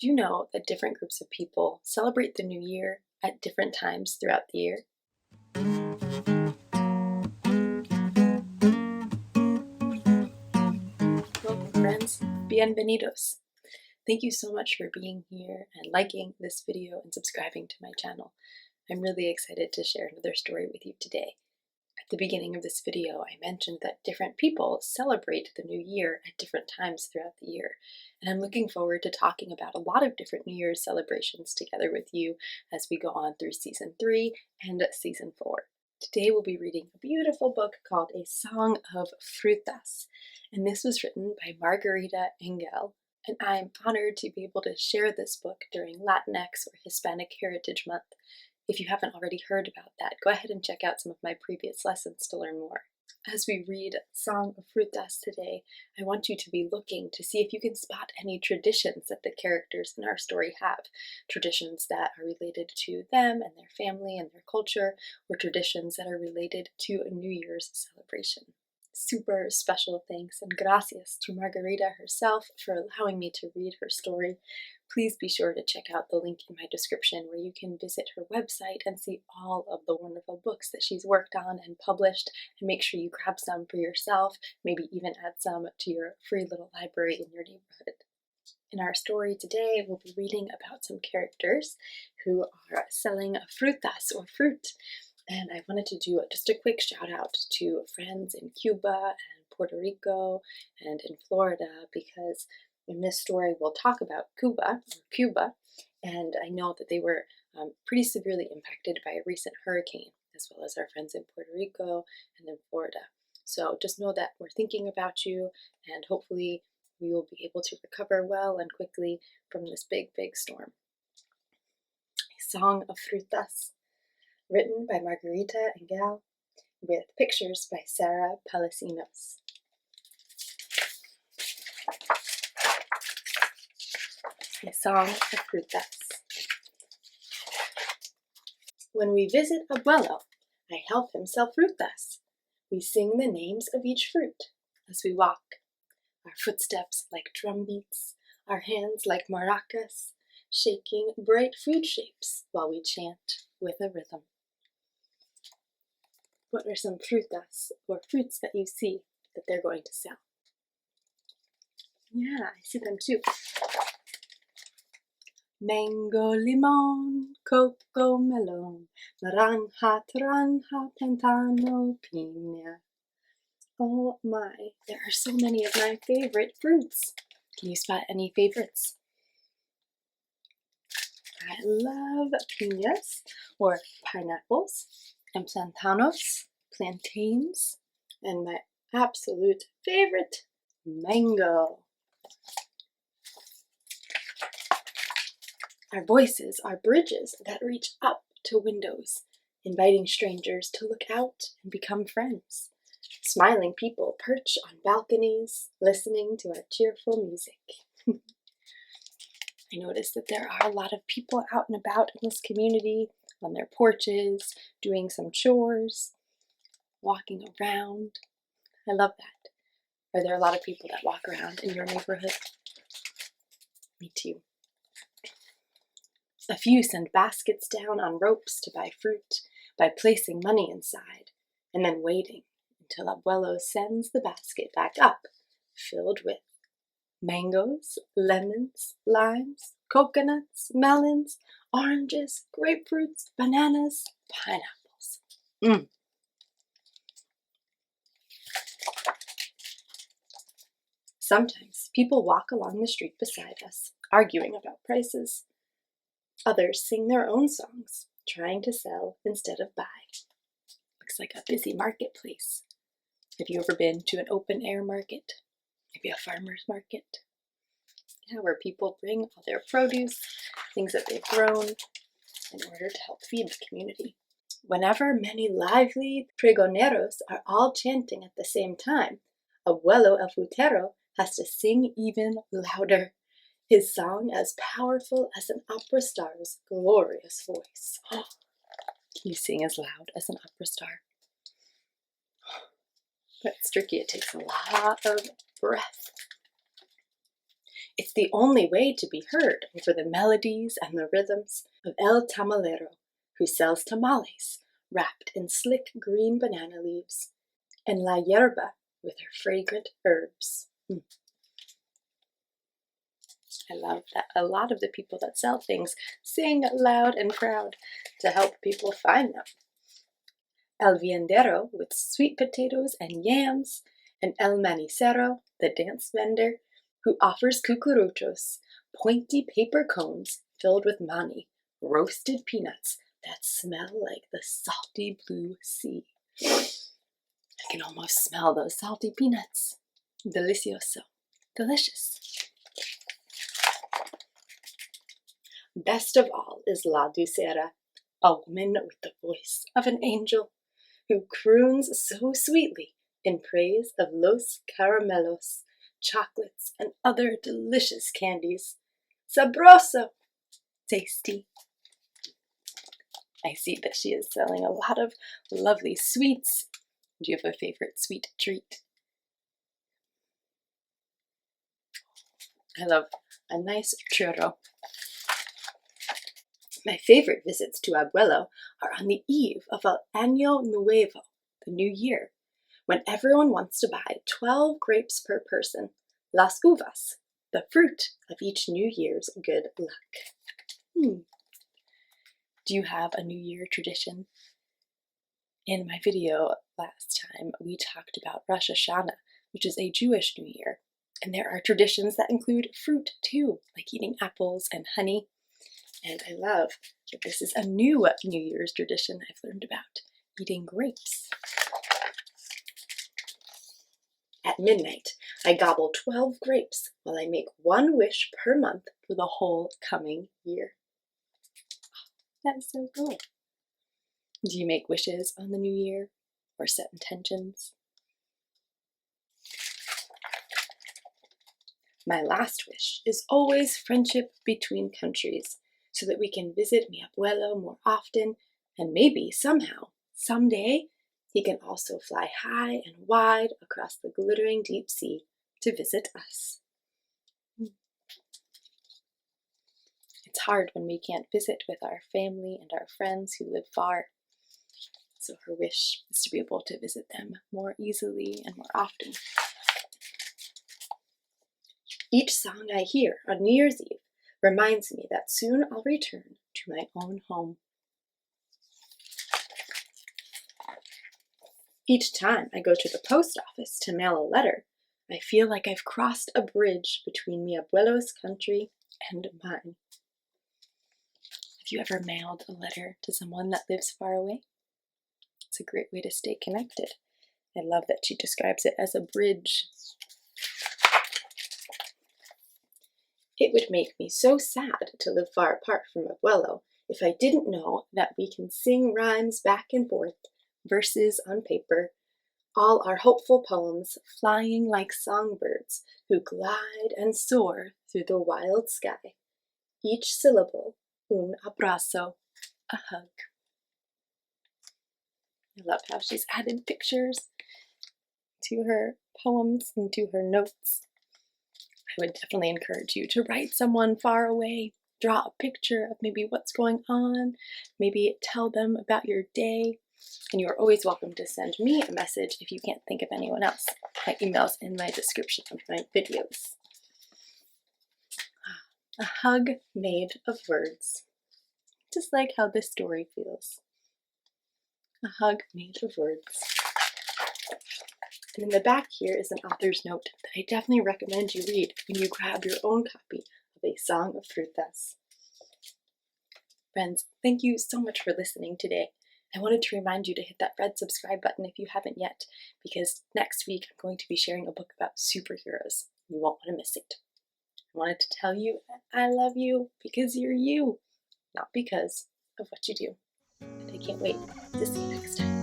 Do you know that different groups of people celebrate the new year at different times throughout the year? Welcome, friends. Bienvenidos. Thank you so much for being here and liking this video and subscribing to my channel. I'm really excited to share another story with you today. At the beginning of this video, I mentioned that different people celebrate the new year at different times throughout the year, and I'm looking forward to talking about a lot of different New Year's celebrations together with you as we go on through Season 3 and Season 4. Today we'll be reading a beautiful book called A Song of Frutas, and this was written by Margarita Engle, and I'm honored to be able to share this book during Latinx or Hispanic Heritage Month. If you haven't already heard about that, go ahead and check out some of my previous lessons to learn more. As we read Song of Frutas today, I want you to be looking to see if you can spot any traditions that the characters in our story have. Traditions that are related to them and their family and their culture, or traditions that are related to a New Year's celebration. Super special thanks and gracias to Margarita herself for allowing me to read her story. Please be sure to check out the link in my description where you can visit her website and see all of the wonderful books that she's worked on and published, and make sure you grab some for yourself, maybe even add some to your free little library in your neighborhood. In our story today, we'll be reading about some characters who are selling frutas or fruit. And I wanted to do just a quick shout out to friends in Cuba and Puerto Rico and in Florida, because in this story we'll talk about Cuba, and I know that they were pretty severely impacted by a recent hurricane, as well as our friends in Puerto Rico and in Florida. So just know that we're thinking about you, and hopefully we will be able to recover well and quickly from this big storm. A Song of Frutas, written by Margarita Engle, with pictures by Sarah Palasinos. A Song of Frutas. When we visit Abuelo, I help him sell frutas. We sing the names of each fruit as we walk, our footsteps like drum beats, our hands like maracas, shaking bright food shapes while we chant with a rhythm. What are some frutas or fruits that you see that they're going to sell? Yeah, I see them too. Mango, limon, coco, melon, naranja, taranja, plantano, piña. Oh my, there are so many of my favorite fruits. Can you spot any favorites? I love piñas, or pineapples, and plantanos, plantains, and my absolute favorite, mango. Our voices are bridges that reach up to windows, inviting strangers to look out and become friends. Smiling people perch on balconies, listening to our cheerful music. I noticed that there are a lot of people out and about in this community, on their porches, doing some chores, walking around. I love that. Are there a lot of people that walk around in your neighborhood? Me too. A few send baskets down on ropes to buy fruit by placing money inside, and then waiting until Abuelo sends the basket back up, filled with mangoes, lemons, limes, coconuts, melons, oranges, grapefruits, bananas, pineapples. Sometimes people walk along the street beside us, arguing about prices. Others sing their own songs, trying to sell instead of buy. Looks like a busy marketplace. Have you ever been to an open-air market? Maybe a farmer's market? Yeah, where people bring all their produce, things that they've grown, in order to help feed the community. Whenever many lively pregoneros are all chanting at the same time, Abuelo el Frutero has to sing even louder. His song as powerful as an opera star's glorious voice. Can you sing as loud as an opera star? That's tricky. It takes a lot of breath. It's the only way to be heard over the melodies and the rhythms of El Tamalero, who sells tamales wrapped in slick green banana leaves, and La Yerba with her fragrant herbs. I love that a lot of the people that sell things sing loud and proud to help people find them. El Viandero with sweet potatoes and yams, and El Manicero, the dance vendor, who offers cucuruchos, pointy paper cones filled with mani, roasted peanuts that smell like the salty blue sea. I can almost smell those salty peanuts. Delicioso. Delicious. Best of all is La Dulcera, a woman with the voice of an angel, who croons so sweetly in praise of los caramelos, chocolates, and other delicious candies. Sabroso! Tasty. I see that she is selling a lot of lovely sweets. Do you have a favorite sweet treat? I love a nice churro. My favorite visits to Abuelo are on the eve of El Año Nuevo, the new year, when everyone wants to buy 12 grapes per person, las uvas, the fruit of each New Year's good luck. Do you have a New Year tradition? In my video last time, we talked about Rosh Hashanah, which is a Jewish New Year, and there are traditions that include fruit too, like eating apples and honey. And I love that this is a new New Year's tradition I've learned about, eating grapes. At midnight, I gobble 12 grapes while I make one wish per month for the whole coming year. That is so cool. Do you make wishes on the new year or set intentions? My last wish is always friendship between countries, so that we can visit mi abuelo more often, and maybe somehow, someday, he can also fly high and wide across the glittering deep sea to visit us. It's hard when we can't visit with our family and our friends who live far. So her wish is to be able to visit them more easily and more often. Each song I hear on New Year's Eve reminds me that soon I'll return to my own home. Each time I go to the post office to mail a letter, I feel like I've crossed a bridge between mi abuelo's country and mine. Have you ever mailed a letter to someone that lives far away? It's a great way to stay connected. I love that she describes it as a bridge. It would make me so sad to live far apart from Abuelo if I didn't know that we can sing rhymes back and forth, verses on paper, all our hopeful poems flying like songbirds who glide and soar through the wild sky. Each syllable, un abrazo, a hug. I love how she's added pictures to her poems and to her notes. I would definitely encourage you to write someone far away, draw a picture of maybe what's going on, maybe tell them about your day, and you're always welcome to send me a message if you can't think of anyone else. My email's in my description of my videos. A hug made of words, just like how this story feels. A hug made of words. And in the back here is an author's note that I definitely recommend you read when you grab your own copy of A Song of Frutas. Friends, thank you so much for listening today. I wanted to remind you to hit that red subscribe button if you haven't yet, because next week I'm going to be sharing a book about superheroes. You won't want to miss it. I wanted to tell you that I love you because you're you, not because of what you do. And I can't wait to see you next time.